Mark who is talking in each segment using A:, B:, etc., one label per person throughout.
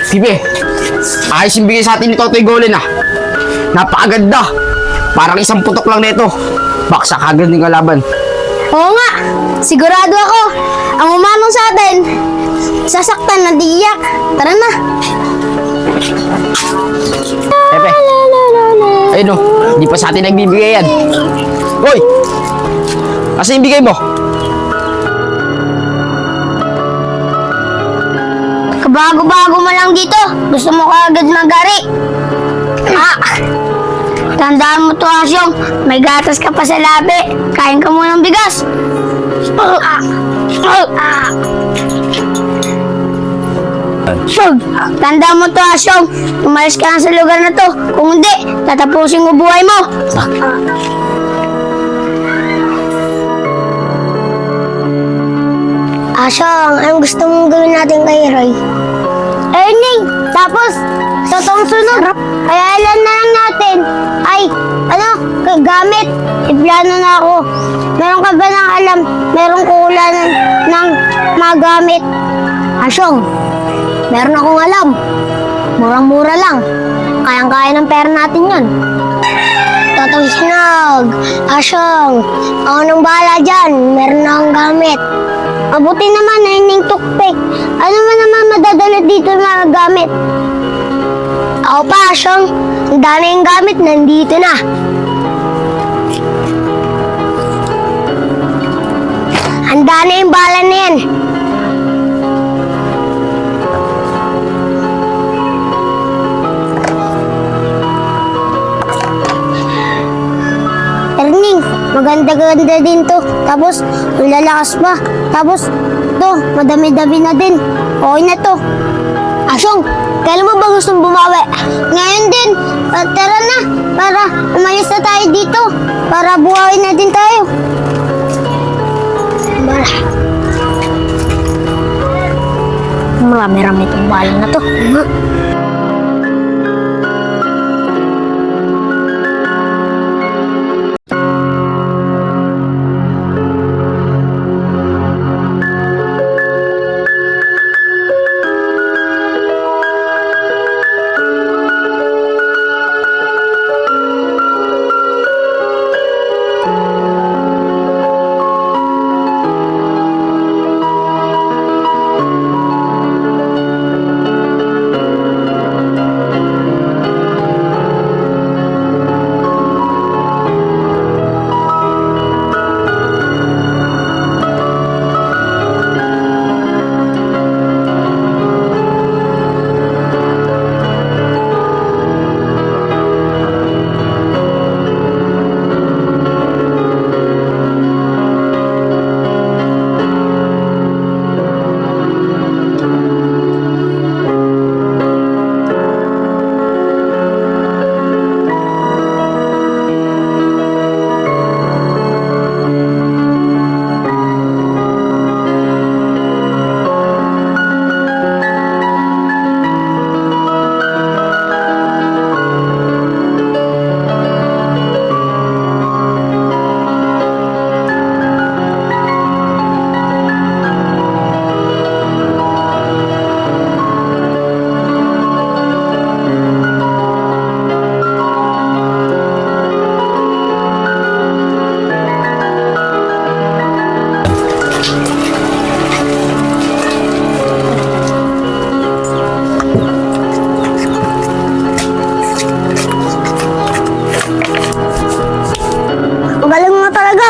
A: Sige, ayos yung bigay sa atin ni Totoy Golem ah. Napakaganda. Parang isang putok lang nito. Baksak agad ng kalaban.
B: Oo nga, sigurado ako. Ang umanong sa atin, sasaktan na diyak. Tara na.
A: Pepe, ayun o, di pa sa atin nagbibigay yan. Hoy! Asa yung bigay mo?
B: Kabago-bago mo lang dito. Gusto mo kaagad magari. Tandaan mo to, Asyong. May gatas ka pa sa labi. Kain ka muna ng bigas. Tandaan mo to, Asyong. Umalis ka na sa lugar na to. Kung hindi, tatapusin mo buhay mo. Asyong, anong gusto mong gawin natin kay Roy? Earning! Tapos, totoong sunod. Kaya alam na lang natin. Ay, gamit. Iplano na ako. Meron ka ba nang alam? Meron kukulanan ng mga gamit. Asyong, meron akong alam. Murang-mura lang. Kayang-kaya ng pera natin yun. Totoong sinog. Asyong, ako nang bahala dyan. Meron na akong gamit. Mabuti naman na hining tukpik. Ano man naman madadala dito na gamit? Ako pa, Asyong. Ang dami yung gamit, nandito na. Handa na yung bala na yan. Erning, maganda-ganda din to. Tapos, ang lalakas pa. Tapos, to, madami-dami na din. Okay na to. Asyong, kailan mo ba gustong bumawi? Ngayon din. Tara na, para umalis na tayo dito. Para buhawi na din tayo. Marami-rami itong bala na to.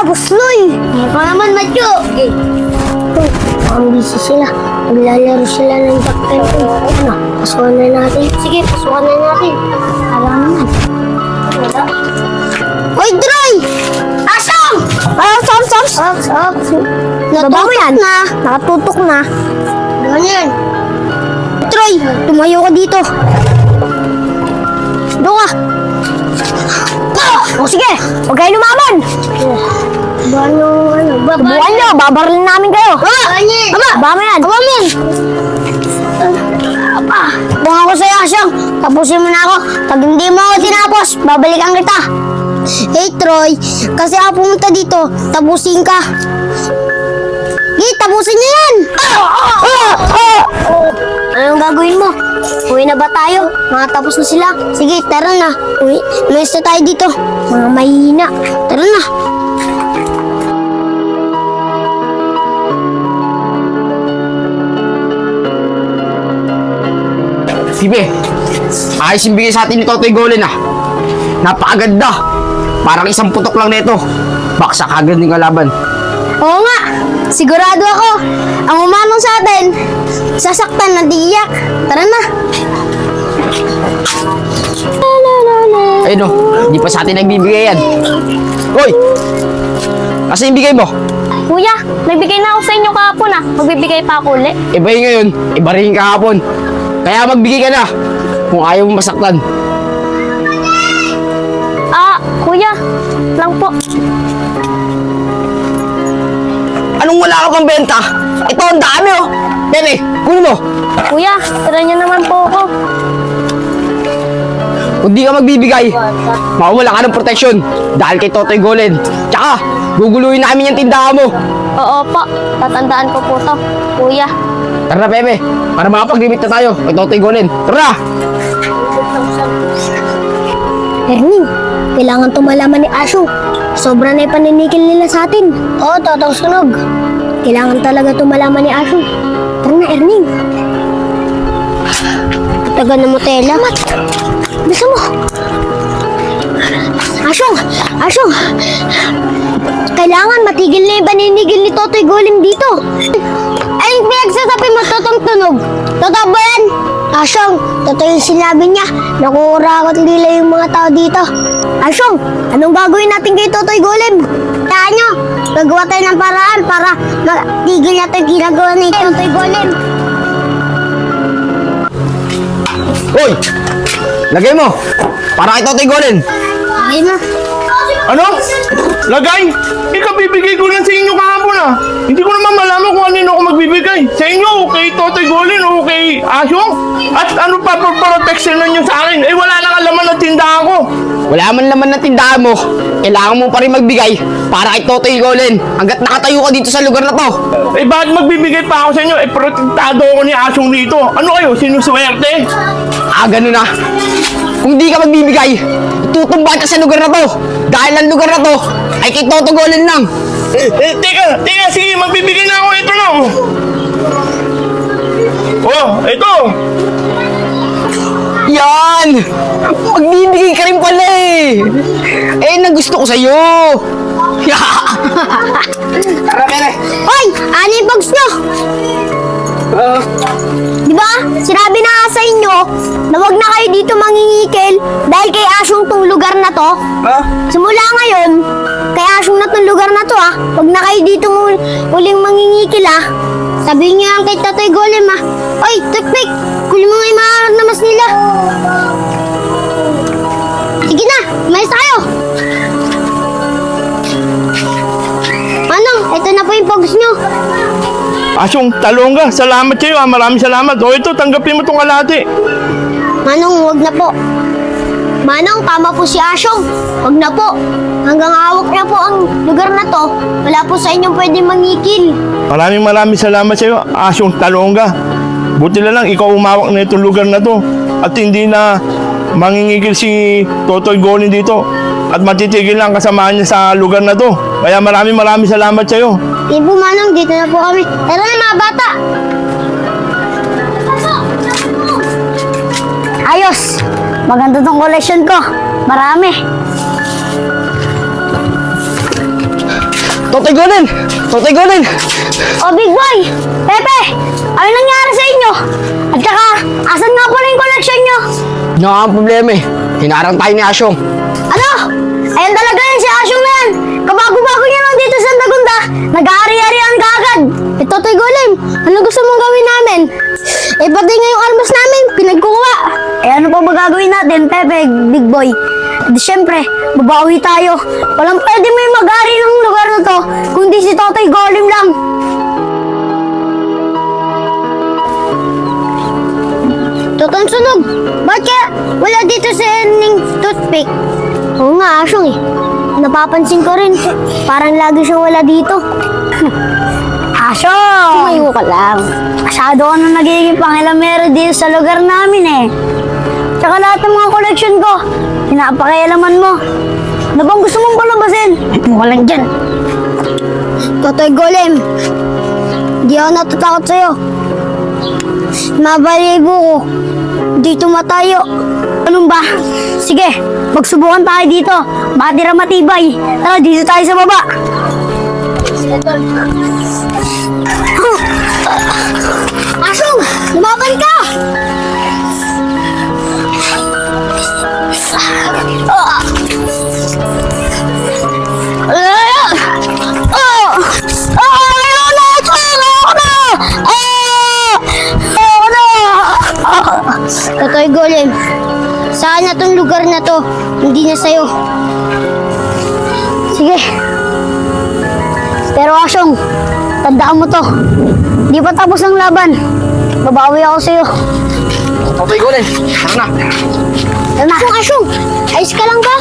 B: Busloy! Ano naman, Madyo? Ang busy sila. Maglalaro sila ng Jack Ano, pasukan na natin. Sige, pasukan na natin. Tara naman. Hoy, Droy! Asong! Ops. Natutok na. Nakatutok na. Ano yan? Troy, tumayo ka dito. Doon ka. O sige, huwag kayo lumaban. Buwan nyo, babaril namin kayo. Aba mo yan. Buwan ako sa'yo, Asyong. Tapusin mo na ako. Pag hindi mo ako tinapos, babalikan kita. Hey, Troy, kasi ako pumunta dito. Tapusin ka. Di, tapusin niyo yan! Anong gagawin mo? Uwi na ba tayo? Mga tapos na sila. Sige, tara na. Uwi, umalis na tayo dito. Mga mahihina. Tara na.
A: Sige, ayos yung bigay sa atin ni Totoy Golden ah. Napakaganda. Parang isang putok lang nito. Baksak agad ng kalaban.
B: Oo nga, sigurado ako. Ang umanong sa atin, sasaktan na di iyak. Tara na.
A: Ayun oh, hindi pa sa atin nagbibigay yan. Hoy! Kasi yung bigay mo?
B: Kuya, nagbigay na ako sa inyo kahapon ah. Magbibigay pa ako ulit.
A: Iba yun ngayon, iba rin yung kahapon. Kaya magbigay ka na kung ayaw mo masaktan.
B: Kuya, lang po.
A: Anong wala ka pang benta? Ito ang dami oh. Bebe, kunin mo.
B: Kuya, tira niyo naman po ako.
A: Kung di ka magbibigay, mawawala ka ng proteksyon dahil kay Totoy Golden. Tsaka, guguluhin namin yung tindahan mo.
B: Oo po, tatandaan ko po to. Kuya.
A: Tara na, Bebe, para makapag-limit na tayo kay Totoy Golden. Tara!
B: Erning, kailangan to malaman ni Asyo. Sobra na yung paninikil nila sa atin. Oo, totong sunog. Kailangan talaga to malaman ni Asyo. Tara na, Erning. Taga na mo, Tela. Bisa mo. Asyong! Kailangan matigil na yung paninigil ni Totoy Golem dito. Ay, pinagsasabi mo, totong tunog. Totoo ba yan? Asyong, totoo yung sinabi niya. Nakukurakot nila yung mga tao dito. Asyong, anong gagawin natin kay Totoy Golem? Taan nyo, gagawa tayo ng paraan para matigil natin yung ginagawa ni Totoy Golem.
A: Hoy! Lagay mo! Para kay Totoy Golden.
B: Ay na.
C: Ano? Lagay? Ikabibigay ko lang sa inyo kahapon ah. Hindi ko naman malaman kung anino ako magbibigay. Sa inyo, kay Totoy Golden o kay Asyong? At ano pa protection nyo sa akin? Eh wala nang alaman ng tindahan ko.
A: Wala man laman ng tindahan mo. Kailangan mo pa rin magbigay para kay Totoy Golden hanggat nakatayo ka dito sa lugar na to.
C: Eh bakit magbibigay pa ako sa inyo? Eh protektado ako ni Asyong dito. Ano kayo? Sinuswerte?
A: Ganun na. Kung di ka magbibigay, itutumbahan ka sa lugar na to. Dahil ang lugar na to ay kay Totoy Golden lang.
C: Teka, sige, magbibigay na ako. Ito na. Oh, ito.
A: Yan! Magbibigay ka rin pala eh. Eh, nang gusto ko sa'yo. Tara, pere.
B: Hoy! Ano yung bags nyo? Di ba? Sinabi na nga sa inyo na wag na kayo dito mangingikil dahil kay Asyong tong lugar na to. Simula ngayon, kay Asyong na tong lugar na to wag na kayo dito uling mangingikil Sabihin niyo yan kay Totoy Golem Oy, Tukpik! Kunin mo nga yung mga namas nila. Sige na, mais tayo. Manong, ito na po yung bags nyo.
C: Asyong, talong ka. Salamat sa'yo. Maraming salamat. O ito, tanggapin mo itong kalahati.
B: Manong, wag na po. Manong, tama po si Asyong. Wag na po. Hanggang hawak na po ang lugar na to, wala po sa inyong pwede mangikil.
C: Maraming salamat sa'yo. Asyong, talong ka. Buti na lang, ikaw umawak na itong lugar na to. At hindi na mangingigil si Totoy Golden dito. At matitigil lang kasamaan niya sa lugar na to. Kaya maraming salamat sa'yo.
B: Hindi po, Manong, dito na po kami. Tara na, mga bata! Ayos! Maganda tong collection ko. Marami.
A: Totoy Golden! Totoy Golden!
B: O, Big Boy! Pepe! Ano nangyari sa inyo? At saka, asan nga pala yung collection nyo?
A: Nga ang problema eh. Hinarang tayo ni Asyong.
B: Ano? Ayan talaga yan si Asyong na yan. Kabago-bago niya lang dito sa Tagunda. Nag-aari-arian ka agad. Totoy Golem, ano gusto mong gawin namin? Eh, pati nga yung armas namin, pinagkukuha. Eh, ano pa ba gagawin natin, Pepe, Big Boy? Di syempre, babawi tayo. Walang pwede may mag-ari ng lugar na to, kundi si Totoy Golem lang. Totong sunog, ba't kaya wala dito sa ending toothpick? Oo nga, Asyong eh. Napapansin ko rin, parang lagi siyang wala dito. Aso! Tumayo ka lang. Masyado ka na nagiging pangilamero dito sa lugar namin eh. Tsaka lahat ng mga koleksyon ko, pinapakialaman mo. Ano bang gusto mong palabasin? Mo ka lang dyan. Totoy Golem, di ako natatakot sa'yo. Mabalibo ko, di tumatayo. Anong ba? Sige, magsubukan tayo dito. Matira matibay. Tara, dito tayo sa baba. Asong! Lumaban ka! Totoy Golem, saan na tong lugar na to? Hindi na sa'yo. Sige. Pero Asyong, tandaan mo to. Di pa tapos ang laban. Babawi ako sa'yo.
A: Totoy Golem, tara na.
B: Tara na. Asyong, ayos ka lang ba?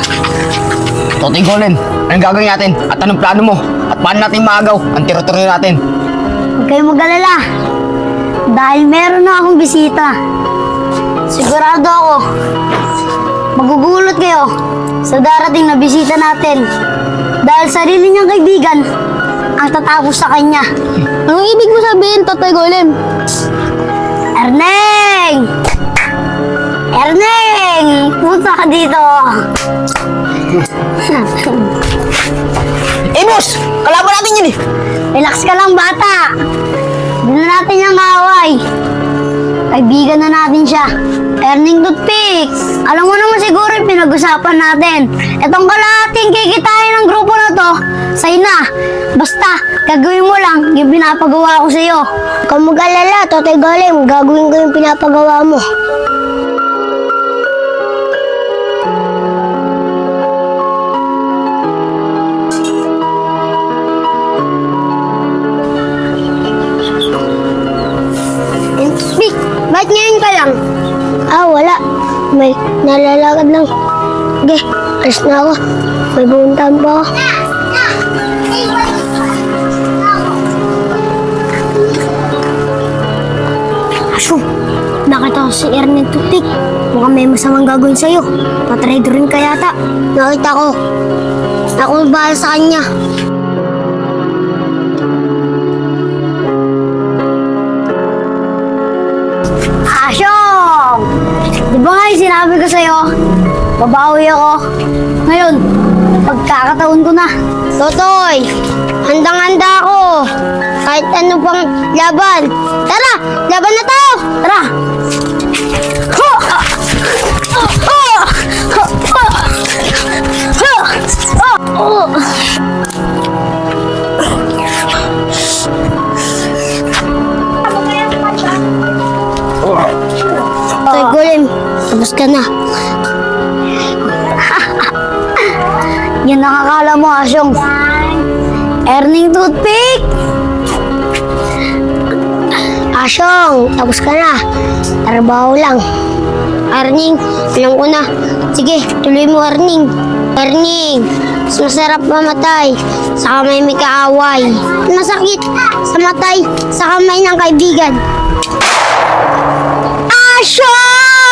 A: Totoy Golem, anong gagawin natin? At anong plano mo? At paano natin maagaw ang teritoryo natin?
B: Huwag kayong mag-alala. Dahil meron na akong bisita. Sigurado ako, magugulot kayo sa darating na bisita natin. Dahil sarili niyang kaibigan ang tatapos sa kanya. Anong ibig mo sabihin, Totoy Golem? Erneng! Erneng! Punta ka dito!
A: Boss! Kalaban natin yun eh!
B: Relax ka lang, bata! Hindi na natin yung away. Kaibigan na natin siya. Earning toothpicks. Alam mo naman siguro yung pinag-usapan natin. Itong kalahating kikitain ng grupo na to, sa'yo na. Basta, gagawin mo lang yung pinapagawa ko sa'yo. Kung mag-alala, Totoy Golem, gagawin ko yung pinapagawa mo. Toothpick, ba't ngayon ka lang? Wala. May nalalakad lang. Sige, alis na ako. May pupuntahan pa ako. Aso, nakita ko si Ernest Toothpick. Mukhang may masamang gagawin sa'yo. Patraido rin ka yata. Nakita ko. Ako bahala sa kanya. Asyong! Di ba nga yung sinabi ko sa'yo? Babawi ako. Ngayon, pagkakataon ko na. Totoy, handang-handa ako. Kahit ano pang laban. Tara, laban na tayo! Tara! Toy Golem, tapos ka na. Yan nakakala mo, Asyong. Earning toothpick! Asyong, tapos ka na. Trabaho lang. Earning, alam ko na. Sige, tuloy mo, Earning. Earning, mas masarap mamatay sa kamay may kaaway. Masakit sa matay sa kamay ng kaibigan. Asyong!